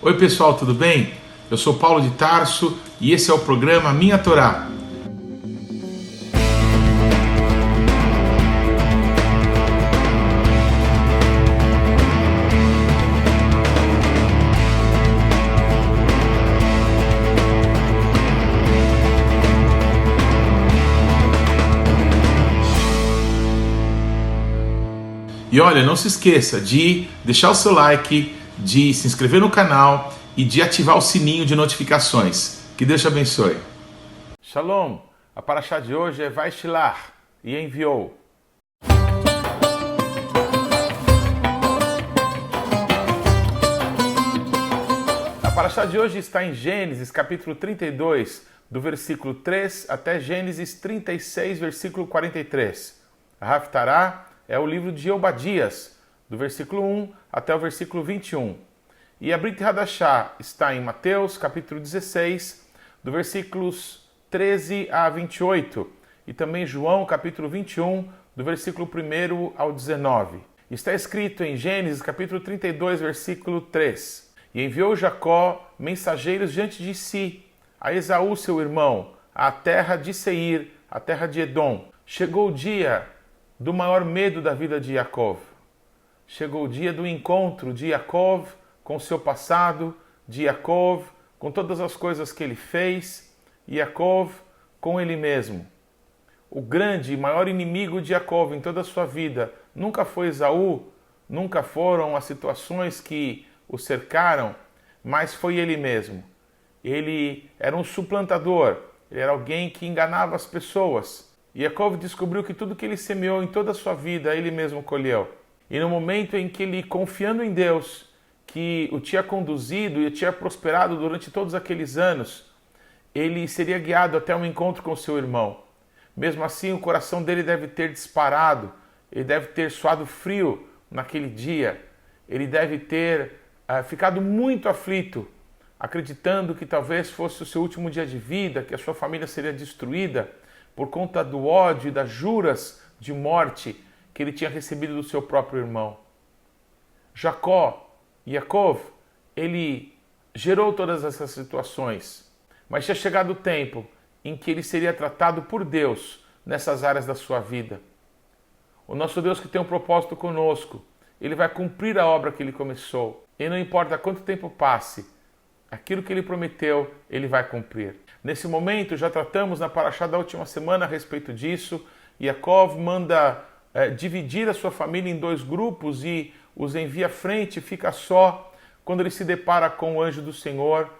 Oi pessoal, tudo bem? Eu sou Paulo de Tarso e esse é o programa Minha Torá. E olha, não se esqueça de deixar o seu like, de se inscrever no canal e de ativar o sininho de notificações. Que Deus te abençoe. Shalom! A paraxá de hoje é Vaishilar e enviou. A paraxá de hoje está em Gênesis, capítulo 32, do versículo 3 até Gênesis 36, versículo 43. A Haftará é o livro de Obadias, do versículo 1 até o versículo 21. E a Brit Hadashah está em Mateus, capítulo 16, do versículos 13 a 28. E também João, capítulo 21, do versículo 1 ao 19. Está escrito em Gênesis, capítulo 32, versículo 3. E enviou Jacó mensageiros diante de si, a Esaú, seu irmão, à terra de Seir, a terra de Edom. Chegou o dia do maior medo da vida de Yaakov. Chegou o dia do encontro de Yaakov com seu passado, de Yaakov com todas as coisas que ele fez, e Yaakov com ele mesmo. O grande e maior inimigo de Yaakov em toda a sua vida nunca foi Esaú, nunca foram as situações que o cercaram, mas foi ele mesmo. Ele era um suplantador, ele era alguém que enganava as pessoas. E Yaakov descobriu que tudo que ele semeou em toda a sua vida, ele mesmo colheu. E no momento em que ele, confiando em Deus, que o tinha conduzido e o tinha prosperado durante todos aqueles anos, ele seria guiado até um encontro com seu irmão. Mesmo assim, o coração dele deve ter disparado, ele deve ter suado frio naquele dia, ele deve ter ficado muito aflito, acreditando que talvez fosse o seu último dia de vida, que a sua família seria destruída, por conta do ódio e das juras de morte que ele tinha recebido do seu próprio irmão. Yaakov, ele gerou todas essas situações, mas tinha chegado o tempo em que ele seria tratado por Deus nessas áreas da sua vida. O nosso Deus que tem um propósito conosco, ele vai cumprir a obra que ele começou. E não importa quanto tempo passe, aquilo que ele prometeu, ele vai cumprir. Nesse momento, já tratamos na paraxá da última semana a respeito disso. Yaakov manda dividir a sua família em dois grupos e os envia à frente, fica só quando ele se depara com o anjo do Senhor,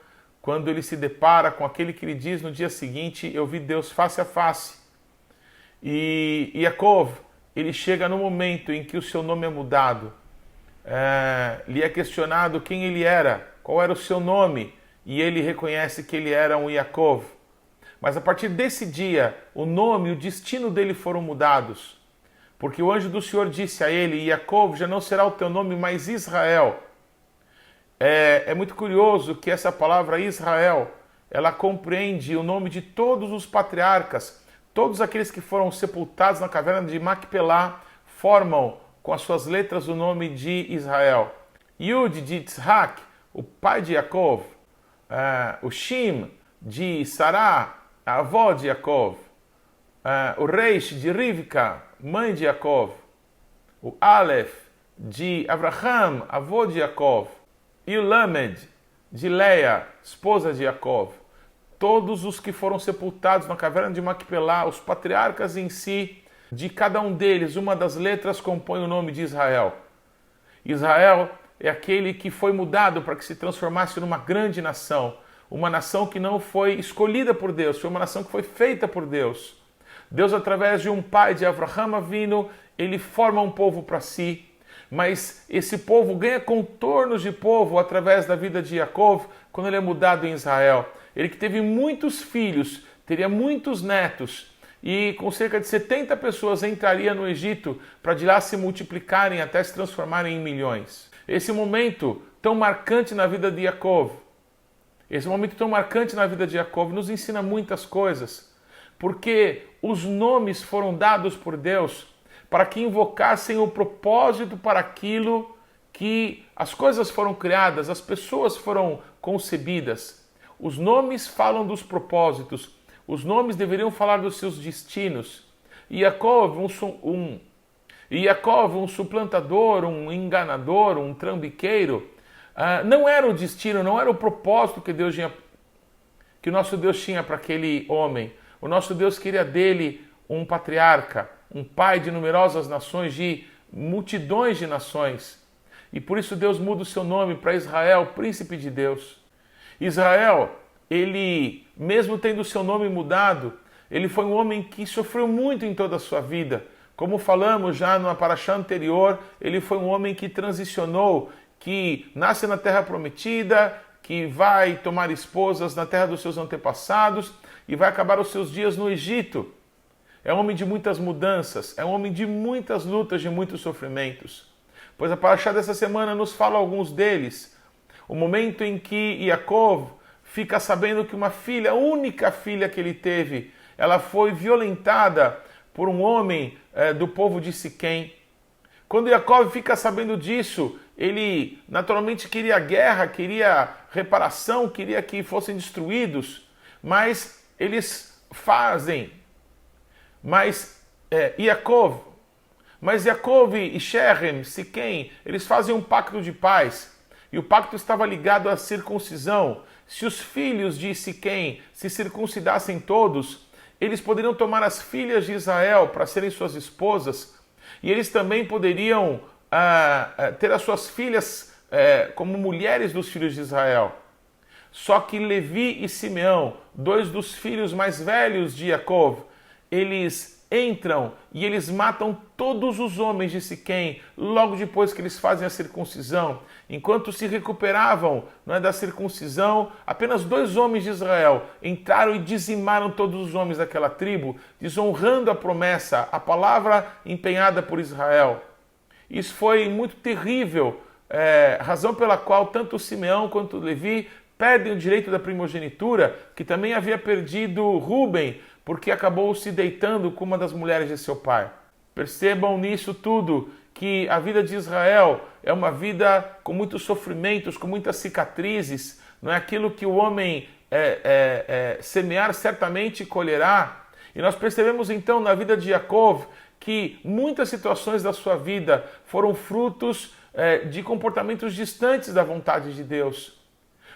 quando ele se depara com aquele que lhe diz no dia seguinte, eu vi Deus face a face. E Yaakov, ele chega no momento em que o seu nome é mudado, lhe é questionado quem ele era, qual era o seu nome, e ele reconhece que ele era um Yaakov. Mas a partir desse dia, o nome e o destino dele foram mudados. Porque o anjo do Senhor disse a ele, Yaakov já não será o teu nome, mas Israel. É muito curioso que essa palavra Israel, ela compreende o nome de todos os patriarcas, todos aqueles que foram sepultados na caverna de Macpelá, formam com as suas letras o nome de Israel. Yud de Yitzhak, o pai de Yaakov, o Shim de Sará, a avó de Yaakov, o Reish de Rivka, mãe de Yaakov, o Aleph de Abraham, avô de Yaakov, e o Lamed de Leia, esposa de Yaakov. Todos os que foram sepultados na caverna de Macpelá, os patriarcas em si, de cada um deles, uma das letras compõe o nome de Israel. Israel é aquele que foi mudado para que se transformasse numa grande nação. Uma nação que não foi escolhida por Deus, foi uma nação que foi feita por Deus. Deus, através de um pai, de Avraham Avinu, ele forma um povo para si. Mas esse povo ganha contornos de povo através da vida de Yaakov, quando ele é mudado em Israel. Ele que teve muitos filhos, teria muitos netos, e com cerca de 70 pessoas entraria no Egito para de lá se multiplicarem até se transformarem em milhões. Esse momento tão marcante na vida de Yaakov, nos ensina muitas coisas, porque os nomes foram dados por Deus para que invocassem o propósito para aquilo que as coisas foram criadas, as pessoas foram concebidas. Os nomes falam dos propósitos, os nomes deveriam falar dos seus destinos. Yaakov, um suplantador, um enganador, um trambiqueiro, não era o destino, não era o propósito que o nosso Deus tinha para aquele homem. O nosso Deus queria dele um patriarca, um pai de numerosas nações, de multidões de nações. E por isso Deus muda o seu nome para Israel, príncipe de Deus. Israel, ele, mesmo tendo o seu nome mudado, ele foi um homem que sofreu muito em toda a sua vida. Como falamos já numa paraxá anterior, ele foi um homem que transicionou, que nasce na terra prometida, que vai tomar esposas na terra dos seus antepassados e vai acabar os seus dias no Egito. É um homem de muitas mudanças, é um homem de muitas lutas, de muitos sofrimentos. Pois a paraxá dessa semana nos fala alguns deles. O momento em que Yaakov fica sabendo que uma filha, a única filha que ele teve, ela foi violentada por um homem do povo de Siquém. Quando Yaakov fica sabendo disso, ele naturalmente queria guerra, queria reparação, queria que fossem destruídos, mas eles fazem. Mas Yaakov e Shechem, Siquém, eles fazem um pacto de paz. E o pacto estava ligado à circuncisão. Se os filhos de Siquém se circuncidassem todos, eles poderiam tomar as filhas de Israel para serem suas esposas. E eles também poderiam ter as suas filhas como mulheres dos filhos de Israel. Só que Levi e Simeão, dois dos filhos mais velhos de Yaakov, eles entram e eles matam todos os homens de Siquém logo depois que eles fazem a circuncisão. Enquanto se recuperavam da circuncisão, apenas 2 homens de Israel entraram e dizimaram todos os homens daquela tribo, desonrando a promessa, a palavra empenhada por Israel. Isso foi muito terrível, razão pela qual tanto Simeão quanto Levi perdem o direito da primogenitura, que também havia perdido Ruben, porque acabou se deitando com uma das mulheres de seu pai. Percebam nisso tudo que a vida de Israel é uma vida com muitos sofrimentos, com muitas cicatrizes. Não é aquilo que o homem semear certamente colherá. E nós percebemos então na vida de Yaakov que muitas situações da sua vida foram frutos de comportamentos distantes da vontade de Deus.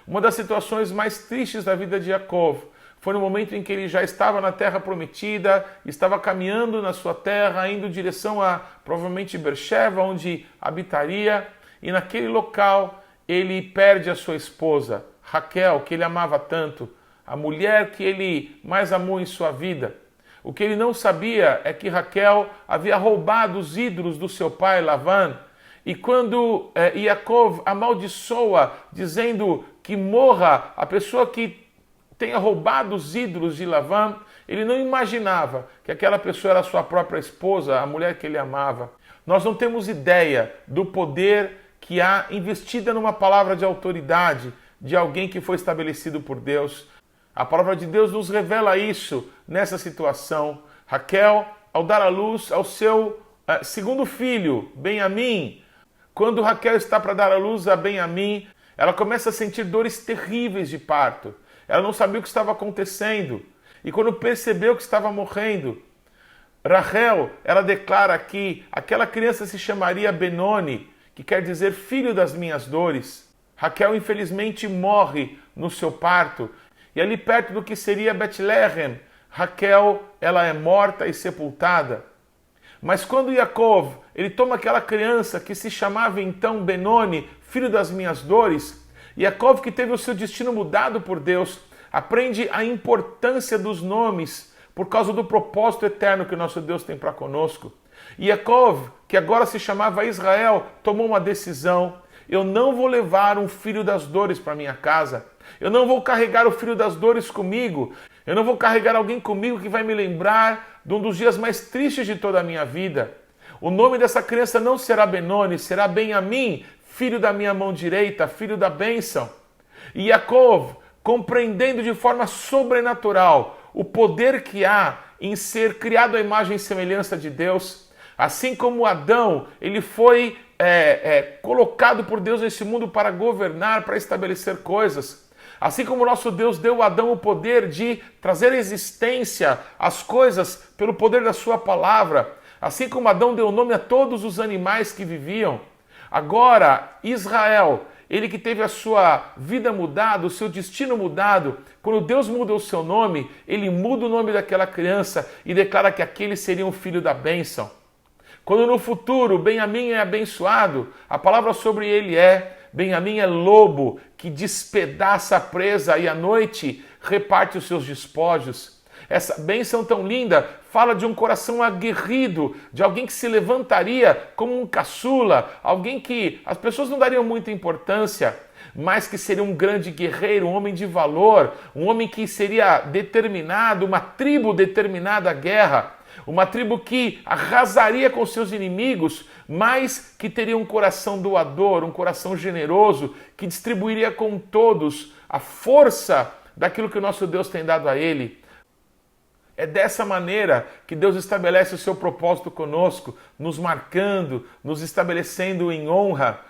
Uma das situações mais tristes da vida de Yaakov foi no momento em que ele já estava na terra prometida, estava caminhando na sua terra, indo em direção a, provavelmente, Beersheba, onde habitaria, e naquele local ele perde a sua esposa, Raquel, que ele amava tanto, a mulher que ele mais amou em sua vida. O que ele não sabia é que Raquel havia roubado os ídolos do seu pai, Lavan, e quando Yaakov amaldiçoa, dizendo que morra a pessoa que tenha roubado os ídolos de Lavan, ele não imaginava que aquela pessoa era a sua própria esposa, a mulher que ele amava. Nós não temos ideia do poder que há investida numa palavra de autoridade de alguém que foi estabelecido por Deus. A palavra de Deus nos revela isso nessa situação. Raquel, ao dar à luz ao seu segundo filho, Benjamim, quando Raquel está para dar à luz a Benjamim, ela começa a sentir dores terríveis de parto. Ela não sabia o que estava acontecendo. E quando percebeu que estava morrendo, Rachel, ela declara que aquela criança se chamaria Benoni, que quer dizer filho das minhas dores. Raquel, infelizmente, morre no seu parto. E ali perto do que seria Betlehem, Raquel, ela é morta e sepultada. Mas quando Yaakov, ele toma aquela criança que se chamava então Benoni, filho das minhas dores, Yaakov, que teve o seu destino mudado por Deus, aprende a importância dos nomes por causa do propósito eterno que o nosso Deus tem para conosco. Yaakov, que agora se chamava Israel, tomou uma decisão. Eu não vou levar um filho das dores para minha casa. Eu não vou carregar o filho das dores comigo. Eu não vou carregar alguém comigo que vai me lembrar de um dos dias mais tristes de toda a minha vida. O nome dessa criança não será Benoni, será Benjamim, filho da minha mão direita, filho da bênção. E Yaakov, compreendendo de forma sobrenatural o poder que há em ser criado à imagem e semelhança de Deus, assim como Adão, ele foi colocado por Deus nesse mundo para governar, para estabelecer coisas. Assim como o nosso Deus deu a Adão o poder de trazer existência às coisas pelo poder da sua palavra, assim como Adão deu nome a todos os animais que viviam, agora Israel, ele que teve a sua vida mudada, o seu destino mudado, quando Deus muda o seu nome, ele muda o nome daquela criança e declara que aquele seria um filho da bênção. Quando no futuro Benjamim é abençoado, a palavra sobre ele é: Benjamim é lobo que despedaça a presa e à noite reparte os seus despojos. Essa bênção tão linda fala de um coração aguerrido, de alguém que se levantaria como um caçula, alguém que as pessoas não dariam muita importância, mas que seria um grande guerreiro, um homem de valor, um homem que seria determinado, uma tribo determinada à guerra, uma tribo que arrasaria com seus inimigos, mas que teria um coração doador, um coração generoso, que distribuiria com todos a força daquilo que o nosso Deus tem dado a ele. É dessa maneira que Deus estabelece o seu propósito conosco, nos marcando, nos estabelecendo em honra,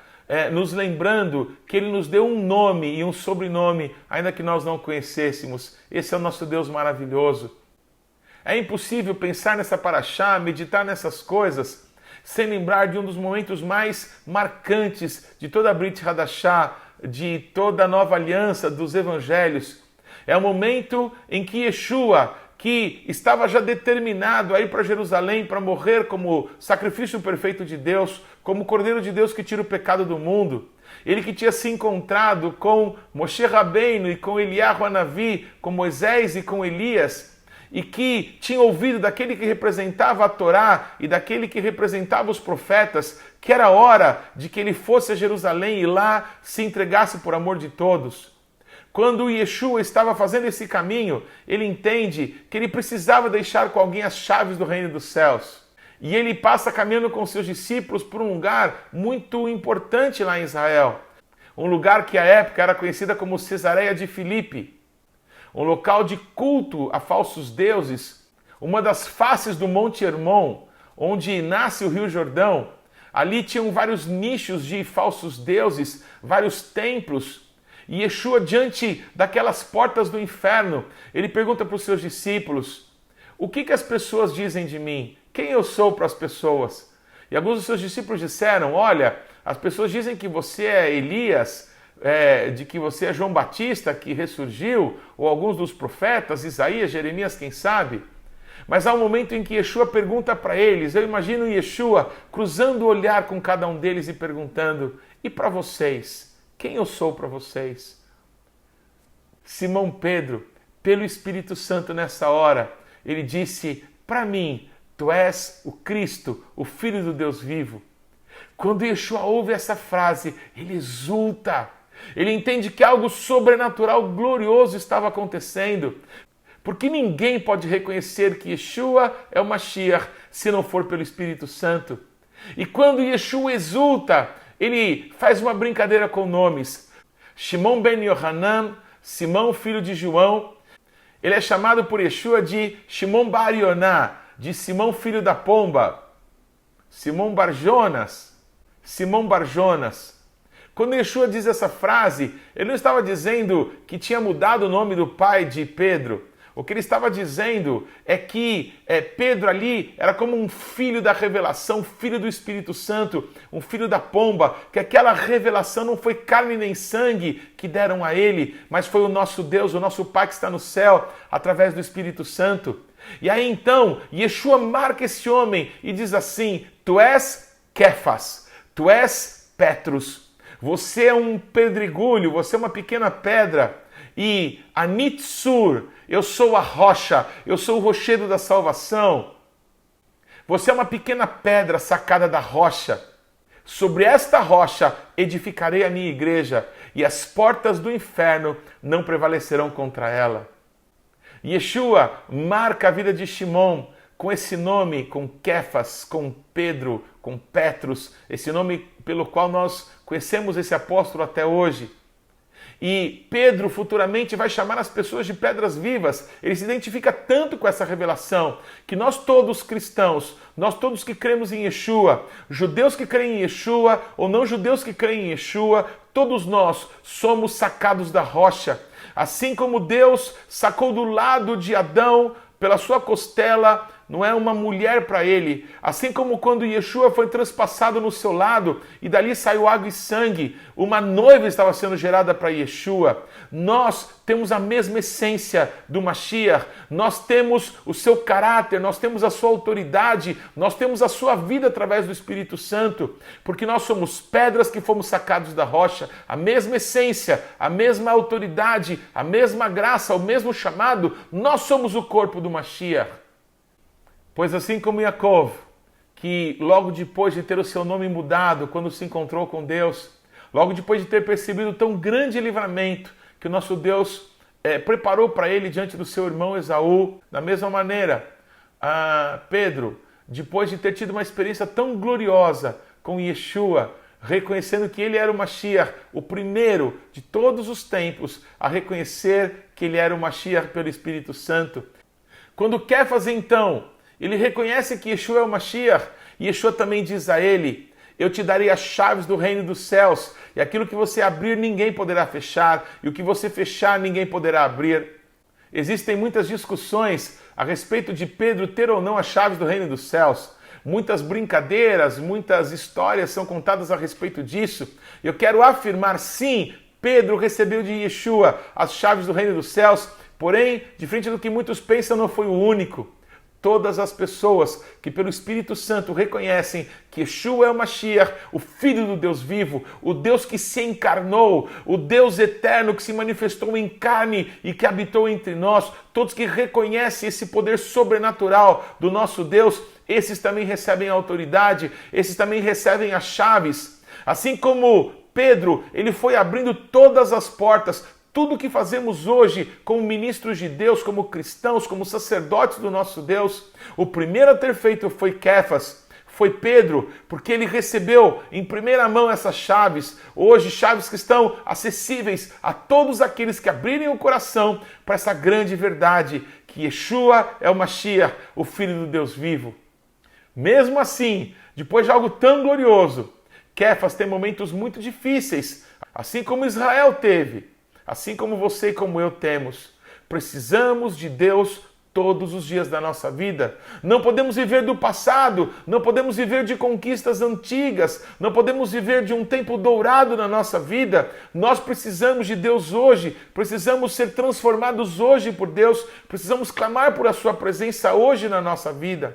nos lembrando que Ele nos deu um nome e um sobrenome, ainda que nós não conhecêssemos. Esse é o nosso Deus maravilhoso. É impossível pensar nessa paraxá, meditar nessas coisas, sem lembrar de um dos momentos mais marcantes de toda a Brit Hadashah, de toda a nova aliança dos evangelhos. É o momento em que Yeshua, que estava já determinado a ir para Jerusalém para morrer como sacrifício perfeito de Deus, como Cordeiro de Deus que tira o pecado do mundo. Ele que tinha se encontrado com Moshe Rabbeinu e com Eliyahu Hanavi, com Moisés e com Elias, e que tinha ouvido daquele que representava a Torá e daquele que representava os profetas, que era hora de que ele fosse a Jerusalém e lá se entregasse por amor de todos. Quando Yeshua estava fazendo esse caminho, ele entende que ele precisava deixar com alguém as chaves do reino dos céus. E ele passa caminhando com seus discípulos por um lugar muito importante lá em Israel. Um lugar que à época era conhecida como Cesareia de Filipe. Um local de culto a falsos deuses. Uma das faces do Monte Hermon, onde nasce o Rio Jordão. Ali tinham vários nichos de falsos deuses, vários templos. E Yeshua, diante daquelas portas do inferno, ele pergunta para os seus discípulos: o que as pessoas dizem de mim? Quem eu sou para as pessoas? E alguns dos seus discípulos disseram: olha, as pessoas dizem que você é Elias, de que você é João Batista que ressurgiu, ou alguns dos profetas, Isaías, Jeremias, quem sabe? Mas há um momento em que Yeshua pergunta para eles, eu imagino Yeshua cruzando o olhar com cada um deles e perguntando: e para vocês? Quem eu sou para vocês? Simão Pedro, pelo Espírito Santo nessa hora, ele disse: para mim, tu és o Cristo, o Filho do Deus vivo. Quando Yeshua ouve essa frase, ele exulta. Ele entende que algo sobrenatural, glorioso estava acontecendo. Porque ninguém pode reconhecer que Yeshua é o Mashiach se não for pelo Espírito Santo. E quando Yeshua exulta, ele faz uma brincadeira com nomes. Shimon ben Yohanan, Simão, filho de João. Ele é chamado por Yeshua de Shimon bar Yoná, de Simão, filho da pomba. Simão bar Jonas. Simão bar Jonas. Quando Yeshua diz essa frase, ele não estava dizendo que tinha mudado o nome do pai de Pedro. O que ele estava dizendo é que Pedro ali era como um filho da revelação, filho do Espírito Santo, um filho da pomba, que aquela revelação não foi carne nem sangue que deram a ele, mas foi o nosso Deus, o nosso Pai que está no céu, através do Espírito Santo. E aí então, Yeshua marca esse homem e diz assim: tu és Kefas, tu és Petrus, você é um pedregulho, você é uma pequena pedra. E Anitzur, eu sou a rocha, eu sou o rochedo da salvação. Você é uma pequena pedra sacada da rocha. Sobre esta rocha edificarei a minha igreja, e as portas do inferno não prevalecerão contra ela. Yeshua marca a vida de Shimon com esse nome, com Kefas, com Pedro, com Petrus, esse nome pelo qual nós conhecemos esse apóstolo até hoje. E Pedro futuramente vai chamar as pessoas de pedras vivas. Ele se identifica tanto com essa revelação que nós todos cristãos, nós todos que cremos em Yeshua, judeus que creem em Yeshua ou não judeus que creem em Yeshua, todos nós somos sacados da rocha. Assim como Deus sacou do lado de Adão, pela sua costela, não é uma mulher para ele. Assim como quando Yeshua foi transpassado no seu lado e dali saiu água e sangue, uma noiva estava sendo gerada para Yeshua. Nós temos a mesma essência do Mashiach, nós temos o seu caráter, nós temos a sua autoridade, nós temos a sua vida através do Espírito Santo, porque nós somos pedras que fomos sacados da rocha, a mesma essência, a mesma autoridade, a mesma graça, o mesmo chamado, nós somos o corpo do Mashiach. Pois assim como Yaakov, que logo depois de ter o seu nome mudado, quando se encontrou com Deus, logo depois de ter percebido tão grande livramento que o nosso Deus preparou para ele diante do seu irmão Esaú, da mesma maneira, Pedro, depois de ter tido uma experiência tão gloriosa com Yeshua, reconhecendo que ele era o Mashiach, o primeiro de todos os tempos a reconhecer que ele era o Mashiach pelo Espírito Santo. Quando Kéfas, então, ele reconhece que Yeshua é o Mashiach, e Yeshua também diz a ele: eu te darei as chaves do reino dos céus, e aquilo que você abrir ninguém poderá fechar, e o que você fechar ninguém poderá abrir. Existem muitas discussões a respeito de Pedro ter ou não as chaves do reino dos céus. Muitas brincadeiras, muitas histórias são contadas a respeito disso. Eu quero afirmar, sim, Pedro recebeu de Yeshua as chaves do reino dos céus, porém, diferente do que muitos pensam, não foi o único. Todas as pessoas que pelo Espírito Santo reconhecem que Yeshua é o Mashiach, o Filho do Deus vivo, o Deus que se encarnou, o Deus eterno que se manifestou em carne e que habitou entre nós, todos que reconhecem esse poder sobrenatural do nosso Deus, esses também recebem a autoridade, esses também recebem as chaves. Assim como Pedro, ele foi abrindo todas as portas. Tudo o que fazemos hoje como ministros de Deus, como cristãos, como sacerdotes do nosso Deus, o primeiro a ter feito foi Kéfas, foi Pedro, porque ele recebeu em primeira mão essas chaves, hoje chaves que estão acessíveis a todos aqueles que abrirem o coração para essa grande verdade, que Yeshua é o Mashiach, o Filho do Deus vivo. Mesmo assim, depois de algo tão glorioso, Kéfas tem momentos muito difíceis, assim como Israel teve. Assim como você e como eu temos, precisamos de Deus todos os dias da nossa vida. Não podemos viver do passado, não podemos viver de conquistas antigas, não podemos viver de um tempo dourado na nossa vida. Nós precisamos de Deus hoje, precisamos ser transformados hoje por Deus, precisamos clamar por a sua presença hoje na nossa vida.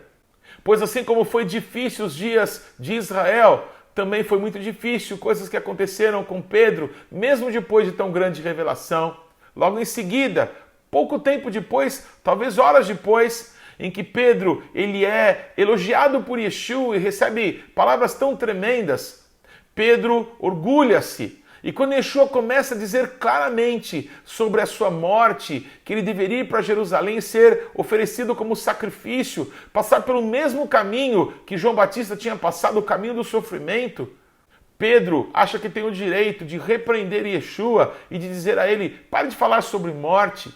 Pois assim como foi difícil os dias de Israel, também foi muito difícil, coisas que aconteceram com Pedro, mesmo depois de tão grande revelação. Logo em seguida, pouco tempo depois, talvez horas depois, em que Pedro ele é elogiado por Yeshua e recebe palavras tão tremendas, Pedro orgulha-se. E quando Yeshua começa a dizer claramente sobre a sua morte, que ele deveria ir para Jerusalém ser oferecido como sacrifício, passar pelo mesmo caminho que João Batista tinha passado, o caminho do sofrimento, Pedro acha que tem o direito de repreender Yeshua e de dizer a ele: pare de falar sobre morte.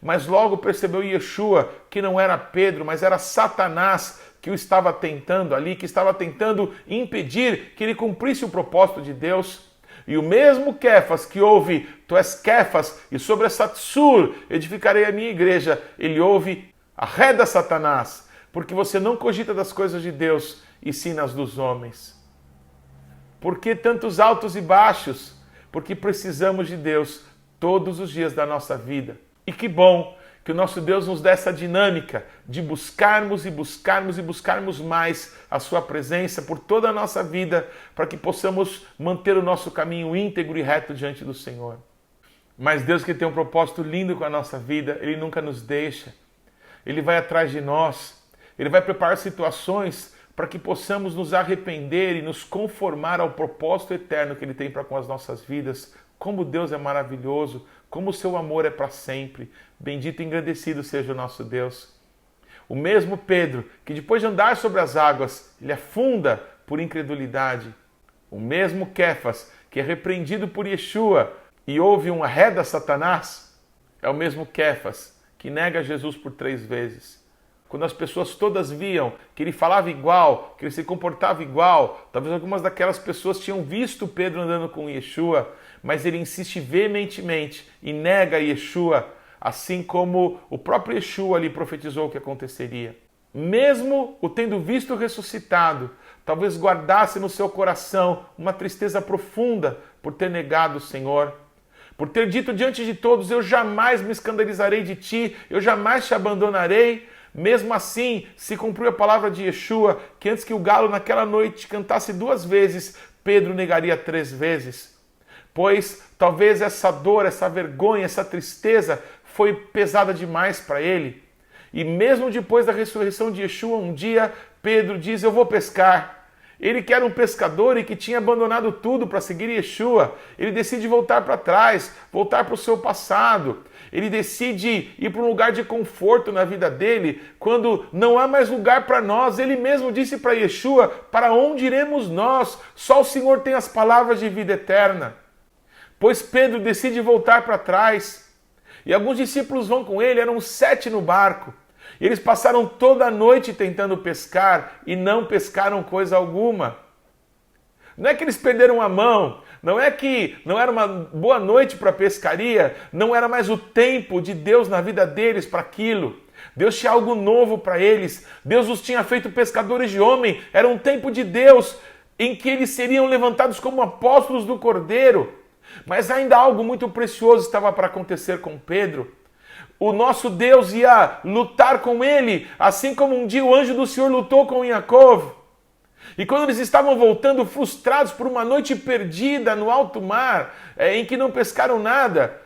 Mas logo percebeu Yeshua que não era Pedro, mas era Satanás que o estava tentando ali, que estava tentando impedir que ele cumprisse o propósito de Deus. E o mesmo Kéfas que ouve, tu és Kéfas, e sobre essa tsur edificarei a minha igreja, ele ouve, arreda Satanás, porque você não cogita das coisas de Deus, e sim nas dos homens. Por que tantos altos e baixos? Porque precisamos de Deus todos os dias da nossa vida. E que bom que o nosso Deus nos dê essa dinâmica de buscarmos e buscarmos e buscarmos mais a sua presença por toda a nossa vida, para que possamos manter o nosso caminho íntegro e reto diante do Senhor. Mas Deus, que tem um propósito lindo com a nossa vida, Ele nunca nos deixa. Ele vai atrás de nós. Ele vai preparar situações para que possamos nos arrepender e nos conformar ao propósito eterno que Ele tem para com as nossas vidas. Como Deus é maravilhoso, como o seu amor é para sempre. Bendito e engrandecido seja o nosso Deus. O mesmo Pedro, que depois de andar sobre as águas, ele afunda por incredulidade. O mesmo Kéfas, que é repreendido por Yeshua, e houve um arreda Satanás, é o mesmo Quefas, que nega Jesus por 3 vezes. Quando as pessoas todas viam que ele falava igual, que ele se comportava igual, talvez algumas daquelas pessoas tinham visto Pedro andando com Yeshua, mas ele insiste veementemente e nega Yeshua, assim como o próprio Yeshua lhe profetizou o que aconteceria. Mesmo o tendo visto ressuscitado, talvez guardasse no seu coração uma tristeza profunda por ter negado o Senhor, por ter dito diante de todos: eu jamais me escandalizarei de ti, eu jamais te abandonarei. Mesmo assim, se cumpriu a palavra de Yeshua, que antes que o galo naquela noite cantasse 2 vezes, Pedro negaria 3 vezes. Pois talvez essa dor, essa vergonha, essa tristeza foi pesada demais para ele. E mesmo depois da ressurreição de Yeshua, um dia Pedro diz: eu vou pescar. Ele que era um pescador e que tinha abandonado tudo para seguir Yeshua, ele decide voltar para trás, voltar para o seu passado. Ele decide ir para um lugar de conforto na vida dele, quando não há mais lugar para nós. Ele mesmo disse para Yeshua: para onde iremos nós? Só o Senhor tem as palavras de vida eterna. Pois Pedro decide voltar para trás. E alguns discípulos vão com ele, eram 7 no barco. E eles passaram toda a noite tentando pescar e não pescaram coisa alguma. Não é que eles perderam a mão, não é que não era uma boa noite para pescaria, não era mais o tempo de Deus na vida deles para aquilo. Deus tinha algo novo para eles, Deus os tinha feito pescadores de homem, era um tempo de Deus em que eles seriam levantados como apóstolos do Cordeiro. Mas ainda algo muito precioso estava para acontecer com Pedro. O nosso Deus ia lutar com ele, assim como um dia o anjo do Senhor lutou com Yaakov. E quando eles estavam voltando frustrados por uma noite perdida no alto mar, em que não pescaram nada,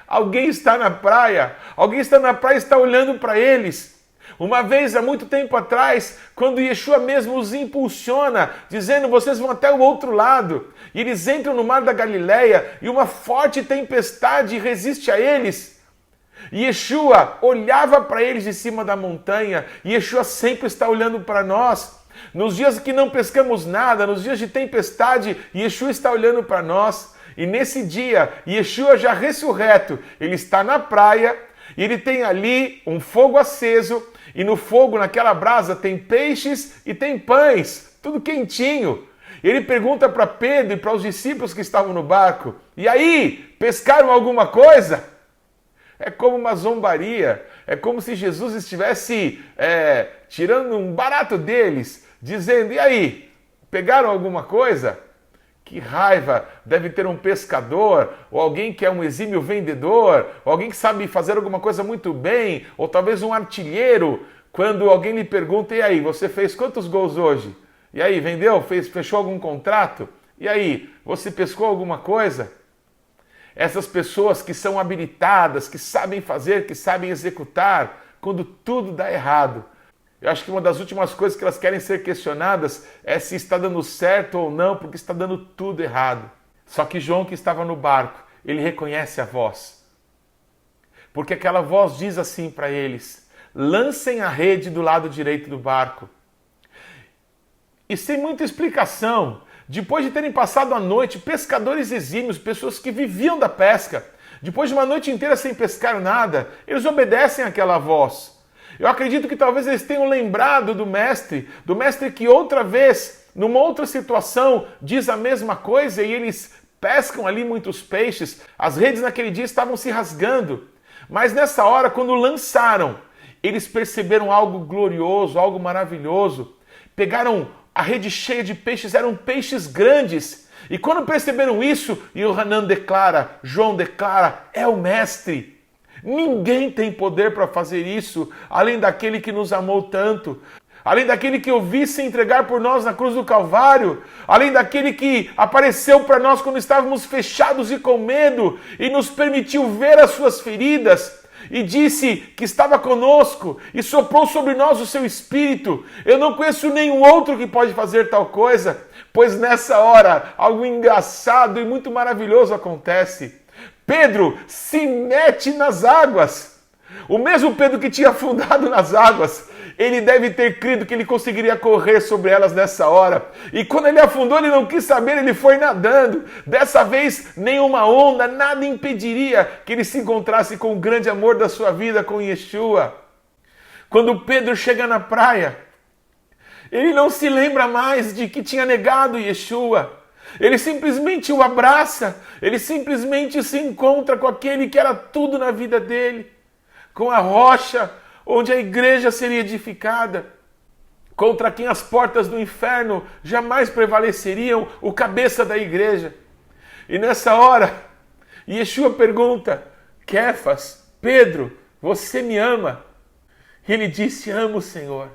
alguém está na praia e está olhando para eles. Uma vez, há muito tempo atrás, quando Yeshua mesmo os impulsiona, dizendo: vocês vão até o outro lado, e eles entram no mar da Galileia, e uma forte tempestade resiste a eles. E Yeshua olhava para eles de cima da montanha, e Yeshua sempre está olhando para nós. Nos dias que não pescamos nada, nos dias de tempestade, Yeshua está olhando para nós. E nesse dia, Yeshua já ressurreto, ele está na praia, e ele tem ali um fogo aceso, e no fogo, naquela brasa, tem peixes e tem pães, tudo quentinho. Ele pergunta para Pedro e para os discípulos que estavam no barco: e aí, pescaram alguma coisa? É como uma zombaria, é como se Jesus estivesse tirando um barato deles, dizendo: e aí, pegaram alguma coisa? Que raiva deve ter um pescador, ou alguém que é um exímio vendedor, ou alguém que sabe fazer alguma coisa muito bem, ou talvez um artilheiro, quando alguém lhe pergunta: e aí, você fez quantos gols hoje? E aí, vendeu? Fechou algum contrato? E aí, você pescou alguma coisa? Essas pessoas que são habilitadas, que sabem fazer, que sabem executar, quando tudo dá errado. Eu acho que uma das últimas coisas que elas querem ser questionadas é se está dando certo ou não, porque está dando tudo errado. Só que João, que estava no barco, ele reconhece a voz. Porque aquela voz diz assim para eles: lancem a rede do lado direito do barco. E sem muita explicação, depois de terem passado a noite, pescadores exímios, pessoas que viviam da pesca, depois de uma noite inteira sem pescar nada, eles obedecem àquela voz. Eu acredito que talvez eles tenham lembrado do mestre que outra vez, numa outra situação, diz a mesma coisa, e eles pescam ali muitos peixes. As redes naquele dia estavam se rasgando, mas nessa hora, quando lançaram, eles perceberam algo glorioso, algo maravilhoso. Pegaram a rede cheia de peixes, eram peixes grandes. E quando perceberam isso, João declara: é o mestre. Ninguém tem poder para fazer isso, além daquele que nos amou tanto, além daquele que eu vi se entregar por nós na cruz do Calvário, além daquele que apareceu para nós quando estávamos fechados e com medo, e nos permitiu ver as suas feridas, e disse que estava conosco, e soprou sobre nós o seu Espírito. Eu não conheço nenhum outro que pode fazer tal coisa, pois nessa hora algo engraçado e muito maravilhoso acontece. Pedro se mete nas águas. O mesmo Pedro que tinha afundado nas águas, Ele deve ter crido que ele conseguiria correr sobre elas nessa hora. E quando ele afundou, ele não quis saber, ele foi nadando. Dessa vez, nenhuma onda, nada impediria que ele se encontrasse com o grande amor da sua vida, com Yeshua. Quando Pedro chega na praia, ele não se lembra mais de que tinha negado Yeshua. Ele simplesmente o abraça, ele simplesmente se encontra com aquele que era tudo na vida dele, com a rocha onde a igreja seria edificada, contra quem as portas do inferno jamais prevaleceriam, o cabeça da igreja. E nessa hora, Yeshua pergunta: Kefas, Pedro, você me ama? E ele disse: amo, Senhor.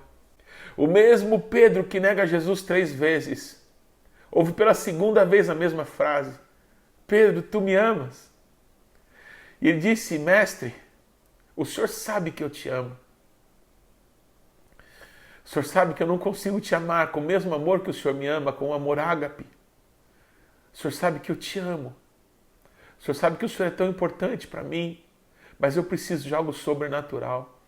O mesmo Pedro que nega Jesus 3 vezes, ouve pela segunda vez a mesma frase: Pedro, tu me amas? E ele disse: mestre, o senhor sabe que eu te amo. O senhor sabe que eu não consigo te amar com o mesmo amor que o senhor me ama, com o amor ágape. O senhor sabe que eu te amo. O senhor sabe que o senhor é tão importante para mim, mas eu preciso de algo sobrenatural.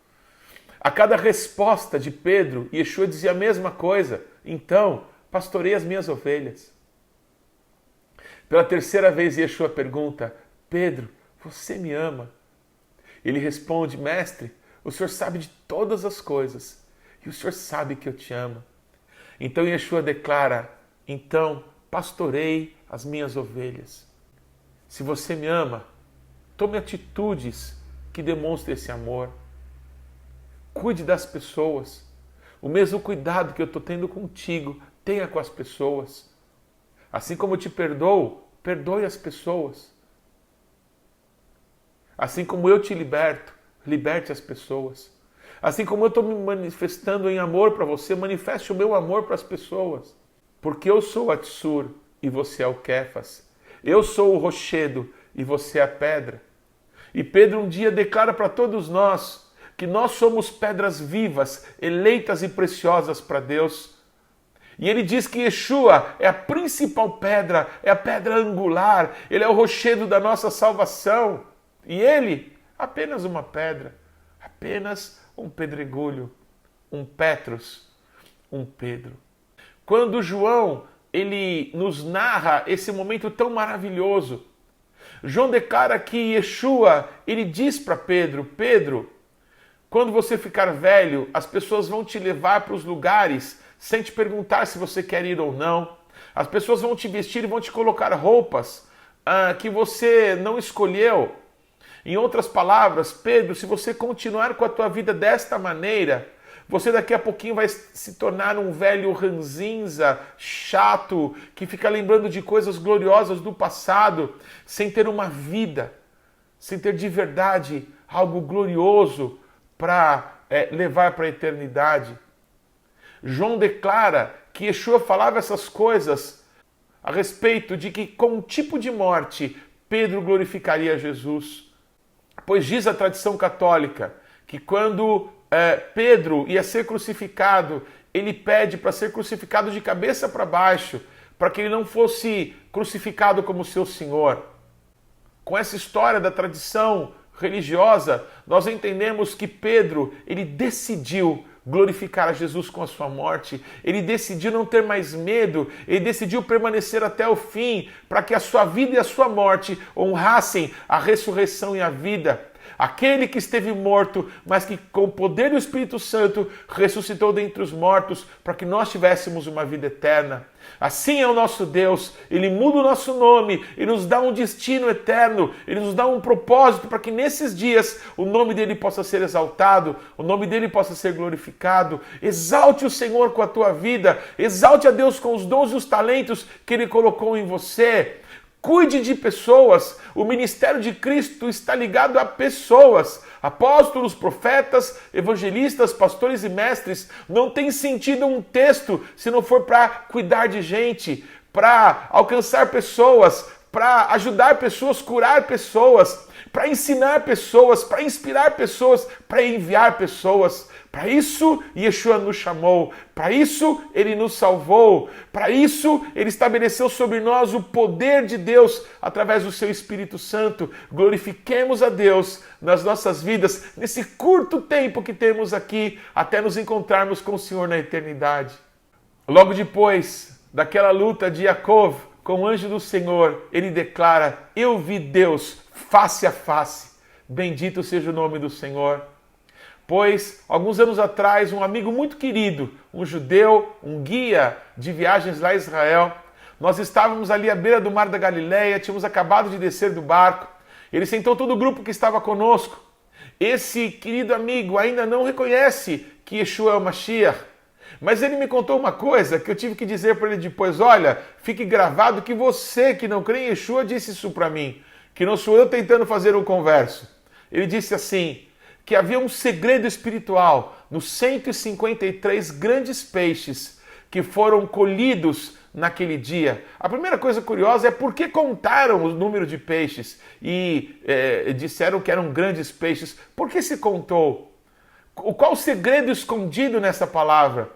A cada resposta de Pedro, Yeshua dizia a mesma coisa: então, pastorei as minhas ovelhas. Pela terceira vez, Yeshua pergunta: Pedro, você me ama? Ele responde: mestre, o senhor sabe de todas as coisas e o senhor sabe que eu te amo. Então Yeshua declara: então, pastorei as minhas ovelhas. Se você me ama, tome atitudes que demonstrem esse amor. Cuide das pessoas. O mesmo cuidado que eu estou tendo contigo, tenha com as pessoas. Assim como eu te perdoo, perdoe as pessoas. Assim como eu te liberto, liberte as pessoas. Assim como eu estou me manifestando em amor para você, manifeste o meu amor para as pessoas. Porque eu sou o Atsur e você é o Kefas. Eu sou o rochedo e você é a pedra. E Pedro um dia declara para todos nós que nós somos pedras vivas, eleitas e preciosas para Deus. E ele diz que Yeshua é a principal pedra, é a pedra angular, ele é o rochedo da nossa salvação. E ele, apenas uma pedra, apenas um pedregulho, um Petros, um Pedro. Quando João, ele nos narra esse momento tão maravilhoso, João declara que Yeshua, ele diz para Pedro: Pedro, quando você ficar velho, as pessoas vão te levar para os lugares sem te perguntar se você quer ir ou não. As pessoas vão te vestir e vão te colocar roupas que você não escolheu. Em outras palavras, Pedro, se você continuar com a tua vida desta maneira, você daqui a pouquinho vai se tornar um velho ranzinza, chato, que fica lembrando de coisas gloriosas do passado, sem ter uma vida, sem ter de verdade algo glorioso para levar para a eternidade. João declara que Yeshua falava essas coisas a respeito de que com um tipo de morte Pedro glorificaria Jesus. Pois diz a tradição católica que quando Pedro ia ser crucificado, ele pede para ser crucificado de cabeça para baixo, para que ele não fosse crucificado como seu Senhor. Com essa história da tradição religiosa, nós entendemos que Pedro, ele decidiu glorificar a Jesus com a sua morte, ele decidiu não ter mais medo, ele decidiu permanecer até o fim, para que a sua vida e a sua morte honrassem a ressurreição e a vida. Aquele que esteve morto, mas que com o poder do Espírito Santo ressuscitou dentre os mortos, para que nós tivéssemos uma vida eterna. Assim é o nosso Deus, Ele muda o nosso nome, Ele nos dá um destino eterno, Ele nos dá um propósito para que nesses dias o nome dEle possa ser exaltado, o nome dEle possa ser glorificado. Exalte o Senhor com a tua vida, exalte a Deus com os dons e os talentos que Ele colocou em você. Cuide de pessoas. O ministério de Cristo está ligado a pessoas. Apóstolos, profetas, evangelistas, pastores e mestres. Não tem sentido um texto se não for para cuidar de gente, para alcançar pessoas, para ajudar pessoas, curar pessoas. para ensinar pessoas, para inspirar pessoas, para enviar pessoas. Para isso, Yeshua nos chamou, para isso, Ele nos salvou, para isso, Ele estabeleceu sobre nós o poder de Deus através do Seu Espírito Santo. Glorifiquemos a Deus nas nossas vidas, nesse curto tempo que temos aqui, até nos encontrarmos com o Senhor na eternidade. Logo depois daquela luta de Jacob com o anjo do Senhor, ele declara: eu vi Deus face a face. Bendito seja o nome do Senhor. Pois, alguns anos atrás, um amigo muito querido, um judeu, um guia de viagens lá em Israel, nós estávamos ali à beira do mar da Galileia, tínhamos acabado de descer do barco, ele sentou todo o grupo que estava conosco. Esse querido amigo ainda não reconhece que Yeshua é o Mashiach, mas ele me contou uma coisa que eu tive que dizer para ele depois: olha, fique gravado que você que não crê em Yeshua disse isso para mim, que não sou eu tentando fazer um converso. Ele disse assim, que havia um segredo espiritual nos 153 grandes peixes que foram colhidos naquele dia. A primeira coisa curiosa é por que contaram o número de peixes e disseram que eram grandes peixes. Por que se contou? Qual o segredo escondido nessa palavra?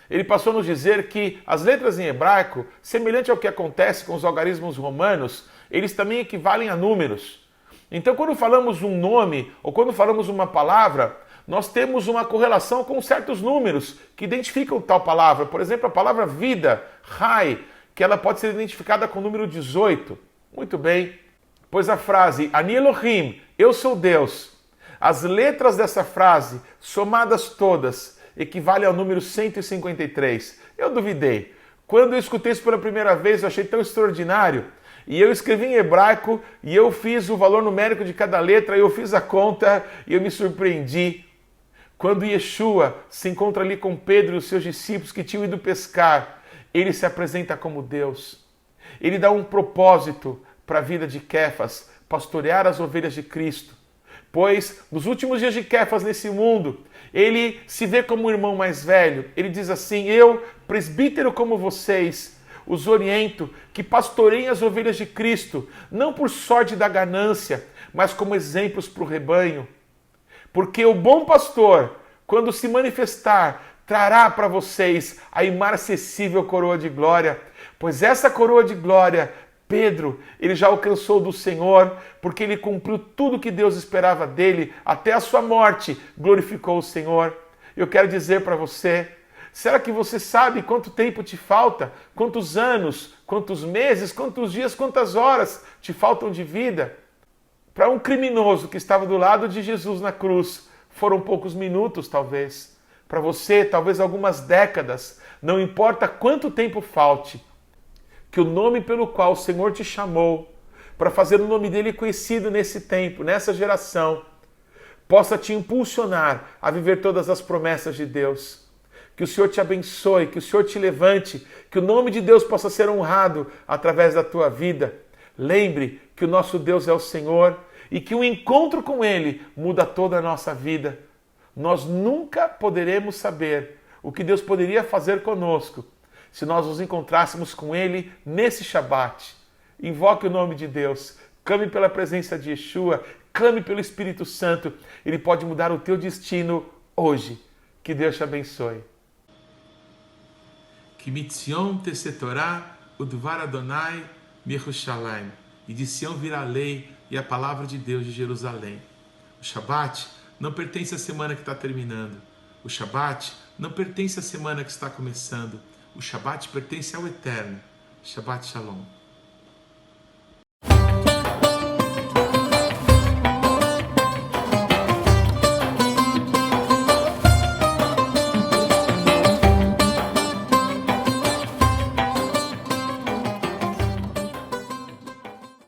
Ele passou a nos dizer que as letras em hebraico, semelhante ao que acontece com os algarismos romanos, eles também equivalem a números. Então, quando falamos um nome ou quando falamos uma palavra, nós temos uma correlação com certos números que identificam tal palavra. Por exemplo, a palavra vida, Rai, que ela pode ser identificada com o número 18. Muito bem. Pois a frase Ani Elohim, eu sou Deus, as letras dessa frase, somadas todas, equivalem ao número 153. Eu duvidei. Quando eu escutei isso pela primeira vez, eu achei tão extraordinário. E eu escrevi em hebraico e eu fiz o valor numérico de cada letra, eu fiz a conta e eu me surpreendi. Quando Yeshua se encontra ali com Pedro e os seus discípulos que tinham ido pescar, ele se apresenta como Deus. Ele dá um propósito para a vida de Kéfas, pastorear as ovelhas de Cristo. Pois nos últimos dias de Kéfas nesse mundo, ele se vê como um irmão mais velho. Ele diz assim: eu, presbítero como vocês, os oriento que pastoreiem as ovelhas de Cristo, não por sorte da ganância, mas como exemplos para o rebanho. Porque o bom pastor, quando se manifestar, trará para vocês a imarcessível coroa de glória. Pois essa coroa de glória, Pedro, ele já alcançou do Senhor, porque ele cumpriu tudo que Deus esperava dele, até a sua morte, glorificou o Senhor. Eu quero dizer para você, será que você sabe quanto tempo te falta? Quantos anos, quantos meses, quantos dias, quantas horas te faltam de vida? Para um criminoso que estava do lado de Jesus na cruz, foram poucos minutos talvez. Para você, talvez algumas décadas. Não importa quanto tempo falte, que o nome pelo qual o Senhor te chamou, para fazer o nome dele conhecido nesse tempo, nessa geração, possa te impulsionar a viver todas as promessas de Deus. Que o Senhor te abençoe, que o Senhor te levante, que o nome de Deus possa ser honrado através da tua vida. Lembre que o nosso Deus é o Senhor e que o encontro com Ele muda toda a nossa vida. Nós nunca poderemos saber o que Deus poderia fazer conosco se nós nos encontrássemos com Ele nesse Shabat. Invoque o nome de Deus, clame pela presença de Yeshua, clame pelo Espírito Santo. Ele pode mudar o teu destino hoje. Que Deus te abençoe. Que mitzion tesetorá udvar Adonai mirushalayim. E de Sião virá a lei e a palavra de Deus de Jerusalém. O Shabat não pertence à semana que está terminando. O Shabat não pertence à semana que está começando. O Shabat pertence ao Eterno. Shabbat Shalom.